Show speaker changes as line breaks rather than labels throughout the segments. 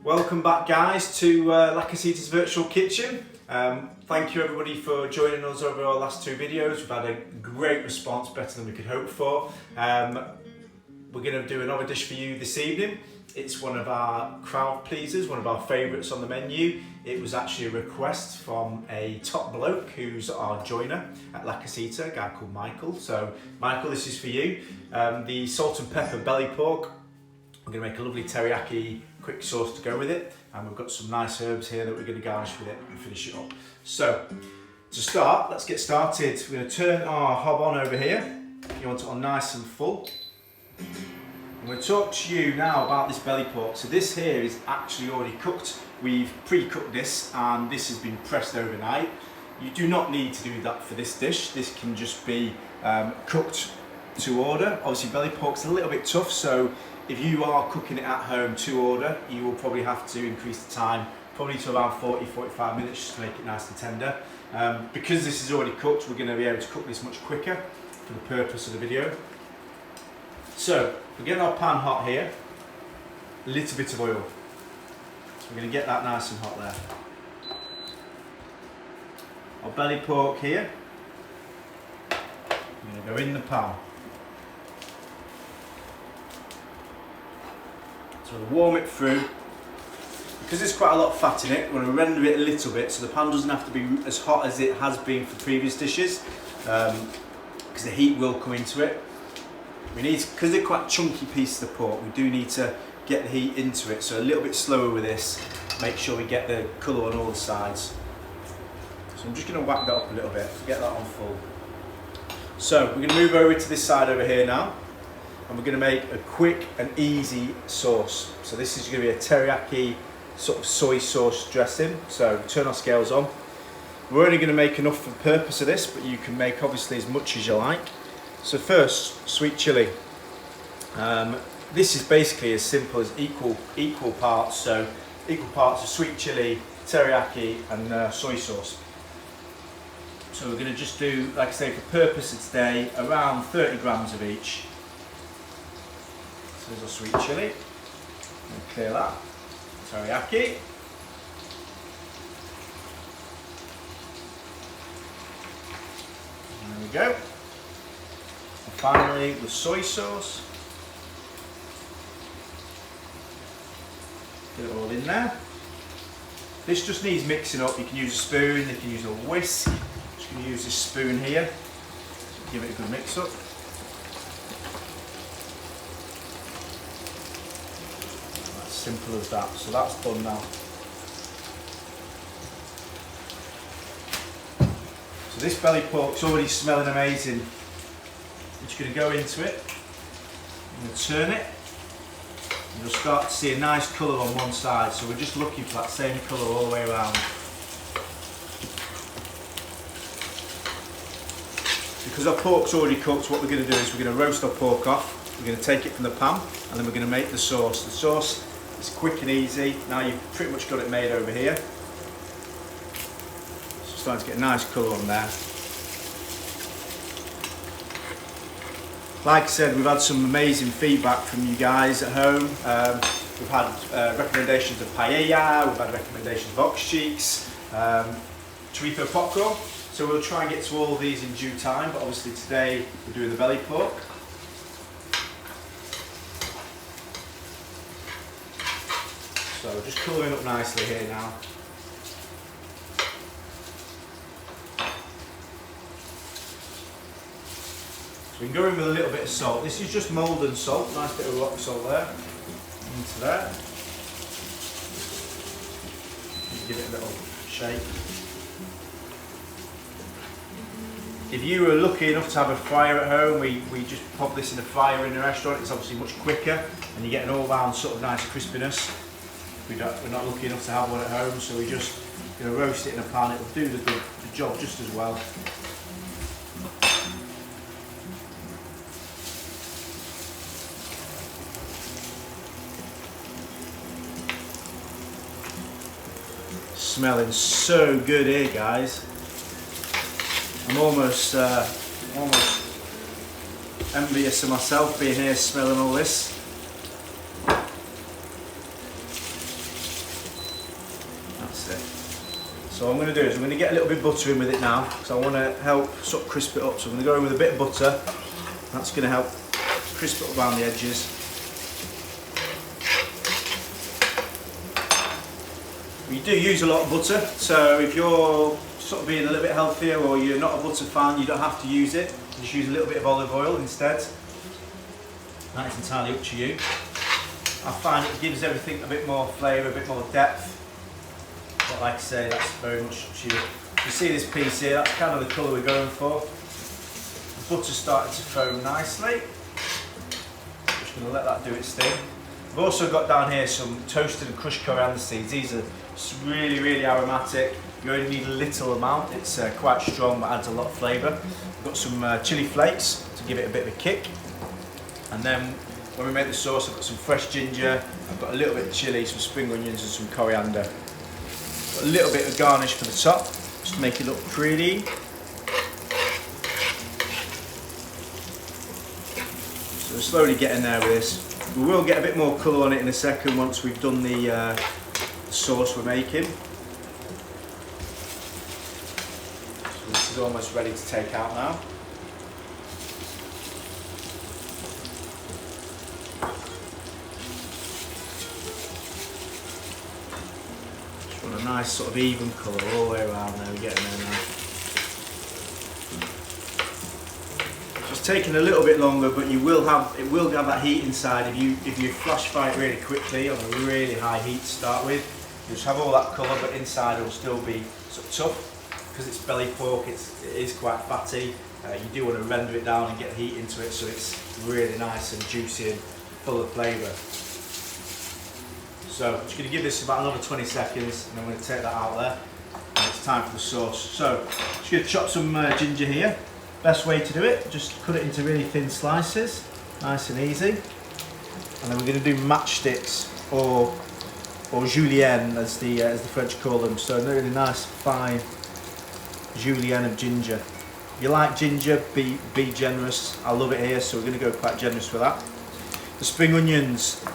Welcome back guys to Casita's virtual kitchen. Thank you everybody for joining us over our last two videos. We've had a great response, better than we could hope for. We're going to do another dish for you this evening. It's one of our crowd pleasers, one of our favourites on the menu. It was actually a request from a top bloke who's our joiner at La Casita, a guy called Michael. So Michael, this is for you. The salt and pepper belly pork. We're going to make a lovely teriyaki quick sauce to go with it, and we've got some nice herbs here that we're going to garnish with it and finish it up. So to start, let's get started. We're going to turn our hob on over here. You want it on nice and full. I'm going to talk to you now about this belly pork. So this here is actually already cooked. We've pre-cooked this and this has been pressed overnight. You do not need to do that for this dish. This can just be cooked to order. Obviously belly pork's a little bit tough, so if you are cooking it at home to order, you will probably have to increase the time, probably to around 40-45 minutes just to make it nice and tender. Because this is already cooked, we're going to be able to cook this much quicker for the purpose of the video. So we're getting our pan hot here, a little bit of oil. So we're going to get that nice and hot there. Our belly pork here, I'm going to go in the pan. So we'll warm it through. Because there's quite a lot of fat in it, we're going to render it a little bit so the pan doesn't have to be as hot as it has been for previous dishes, because the heat will come into it. We need, because they're quite chunky pieces of pork, we do need to get the heat into it, so a little bit slower with this. Make sure we get the colour on all the sides. So I'm just going to whack that up a little bit, get that on full. So we're going to move over to this side over here now. And we're going to make a quick and easy sauce. So this is going to be a teriyaki sort of soy sauce dressing. So turn our scales on. We're only going to make enough for the purpose of this, but you can make obviously as much as you like. So first, sweet chilli. This is basically as simple as equal parts. So equal parts of sweet chilli, teriyaki, and soy sauce. So we're going to just do, like I say, for purpose of today, around 30 grams of each. There's our sweet chilli. Clear that. Teriyaki. And there we go. And finally, the soy sauce. Get it all in there. This just needs mixing up. You can use a spoon, you can use a whisk. Just going to use this spoon here. Give it a good mix up. Simple as that. So that's done now. So this belly pork's already smelling amazing. I'm just going to go into it. I'm going to turn it. And you'll start to see a nice colour on one side. So we're just looking for that same colour all the way around. Because our pork's already cooked, what we're going to do is we're going to roast our pork off. We're going to take it from the pan and then we're going to make the sauce. The sauce, it's quick and easy. Now you've pretty much got it made over here. It's starting to get a nice colour on there. Like I said, we've had some amazing feedback from you guys at home. We've had recommendations of paella, we've had recommendations of ox cheeks, chorizo popcorn. So we'll try and get to all of these in due time, but obviously today we're doing the belly pork. So just colouring up nicely here now. So we can go in with a little bit of salt. This is just Maldon salt, nice bit of rock salt there. Into there. Give it a little shake. If you were lucky enough to have a fryer at home, we just pop this in the fryer in the restaurant. It's obviously much quicker and you get an all-round sort of nice crispiness. We're not lucky enough to have one at home, so we just roast it in a pan. It'll do the job just as well. Smelling so good here, guys. I'm almost envious of myself being here smelling all this. That's it. So what I'm going to do is I'm going to get a little bit of butter in with it now, because I want to help sort of crisp it up. So I'm going to go in with a bit of butter. That's going to help crisp it up around the edges. We do use a lot of butter, so if you're sort of being a little bit healthier or you're not a butter fan, you don't have to use it. Just use a little bit of olive oil instead. That is entirely up to you. I find it gives everything a bit more flavour, a bit more depth. But like I say, that's very much up to you. You see this piece here, that's kind of the colour we're going for. The butter's starting to foam nicely. Just going to let that do its thing. I've also got down here some toasted and crushed coriander seeds. These are really, really aromatic. You only need a little amount. It's quite strong but adds a lot of flavour. I've got some chilli flakes to give it a bit of a kick. And then when we make the sauce, I've got some fresh ginger, I've got a little bit of chilli, some spring onions and some coriander. Got a little bit of garnish for the top, just to make it look pretty. So we're slowly getting there with this. We will get a bit more colour on it in a second once we've done the sauce we're making. So this is almost ready to take out now. Just want a nice sort of even colour all the way around there. We're getting there now. It's taking a little bit longer, but it will have that heat inside. If you flash fry it really quickly on a really high heat to start with, you just have all that colour, but inside it will still be sort of tough because it's belly pork. It is quite fatty. You do want to render it down and get heat into it so it's really nice and juicy and full of flavour. So I'm just going to give this about another 20 seconds, and I'm going to take that out there. And it's time for the sauce. So I'm just going to chop some ginger here. Best way to do it, just cut it into really thin slices, nice and easy. And then we're going to do matchsticks or julienne as the French call them. So really nice fine julienne of ginger. If you like ginger, be generous. I love it here, so we're going to go quite generous with that. The spring onions,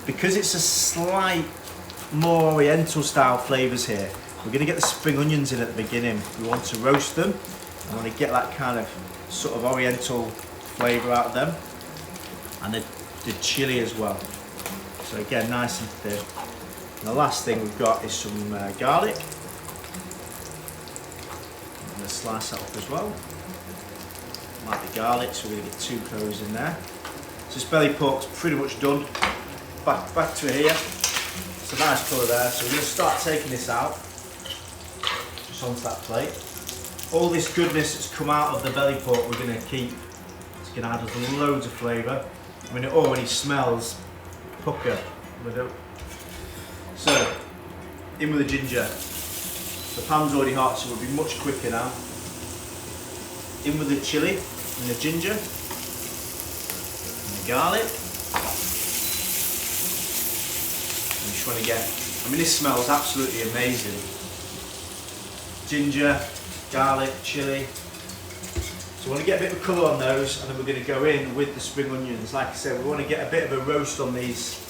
because it's a slight more oriental style flavours here, we're going to get the spring onions in at the beginning. We want to roast them. I want to get that kind of sort of oriental flavour out of them, and the chilli as well. So again, nice and thin. And the last thing we've got is some garlic. I'm going to slice that up as well. I like the garlic, so we're going to get 2 cloves in there. So this belly pork's pretty much done. Back to here. It's a nice colour there. So we're going to start taking this out, just onto that plate. All this goodness that's come out of the belly pork we're going to keep. It's going to add us loads of flavour. I mean, it already smells pucker. So, in with the ginger. The pan's already hot, so it'll be much quicker now. In with the chilli and the ginger and the garlic. You just want to get, I mean, this smells absolutely amazing. Ginger, garlic, chilli. So we want to get a bit of colour on those, and then we're going to go in with the spring onions. Like I said, we want to get a bit of a roast on these.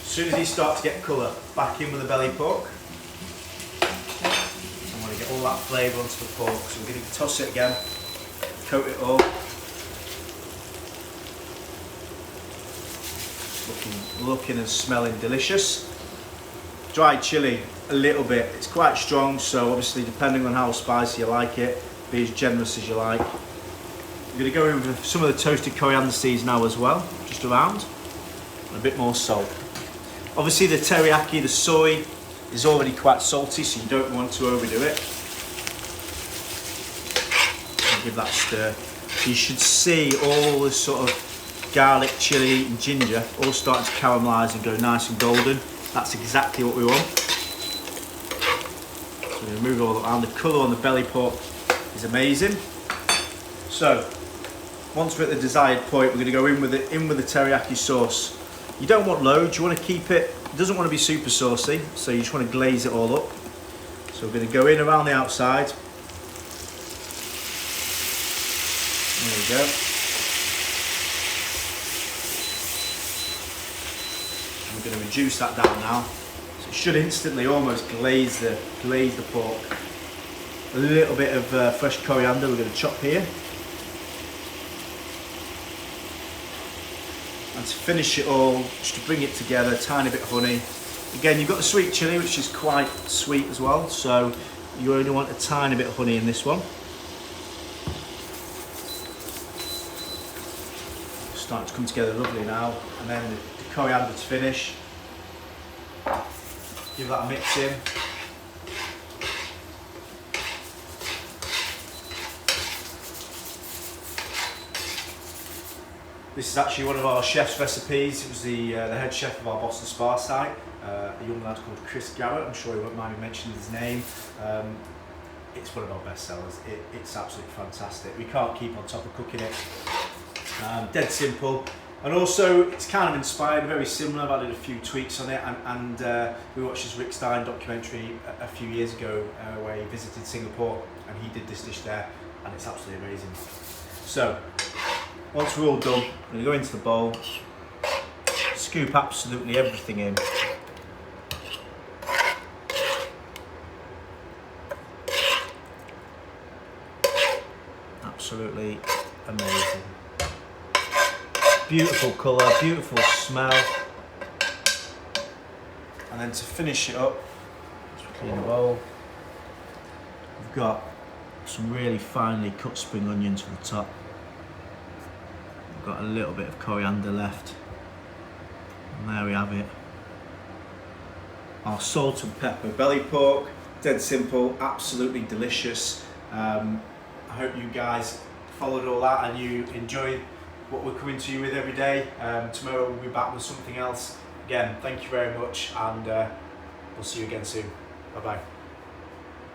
As soon as these start to get colour, back in with the belly pork. I want to get all that flavour onto the pork, so we're going to toss it again, coat it all. Looking and smelling delicious. Dried chilli, a little bit. It's quite strong, so obviously depending on how spicy you like it, be as generous as you like. We're going to go in with some of the toasted coriander seeds now as well, just around, and a bit more salt. Obviously the teriyaki, the soy, is already quite salty, so you don't want to overdo it. And give that a stir. So you should see all this sort of garlic, chilli and ginger all starting to caramelise and go nice and golden. That's exactly what we want. So we're going to move it all around. The colour on the belly pork is amazing. So once we're at the desired point, we're going to go in with the teriyaki sauce. You don't want loads, you want to keep it, it doesn't want to be super saucy, so you just want to glaze it all up. So we're going to go in around the outside. There we go. I'm going to reduce that down now. So it should instantly almost glaze the pork. A little bit of fresh coriander we're going to chop here. And to finish it all, just to bring it together, a tiny bit of honey. Again, you've got the sweet chilli, which is quite sweet as well, so you only want a tiny bit of honey in this one. Starting to come together lovely now, and then the coriander to finish. Give that a mix in. This is actually one of our chef's recipes. It was the head chef of our Boston Spa site, a young lad called Chris Garrett. I'm sure he won't mind me mentioning his name. It's one of our best sellers. It's absolutely fantastic. We can't keep on top of cooking it. Dead simple. And also, it's kind of inspired, very similar. I've added a few tweaks on it, and we watched this Rick Stein documentary a few years ago where he visited Singapore, and he did this dish there, and it's absolutely amazing. So, once we're all done, I'm going to go into the bowl, scoop absolutely everything in. Absolutely amazing. Beautiful colour, beautiful smell. And then to finish it up, just clean the bowl. We've got some really finely cut spring onions for the top. Got a little bit of coriander left, and there we have it. Our salt and pepper belly pork, dead simple, absolutely delicious. I hope you guys followed all that and you enjoy what we're coming to you with every day. Tomorrow we'll be back with something else. Again, thank you very much, and we'll see you again soon. Bye bye.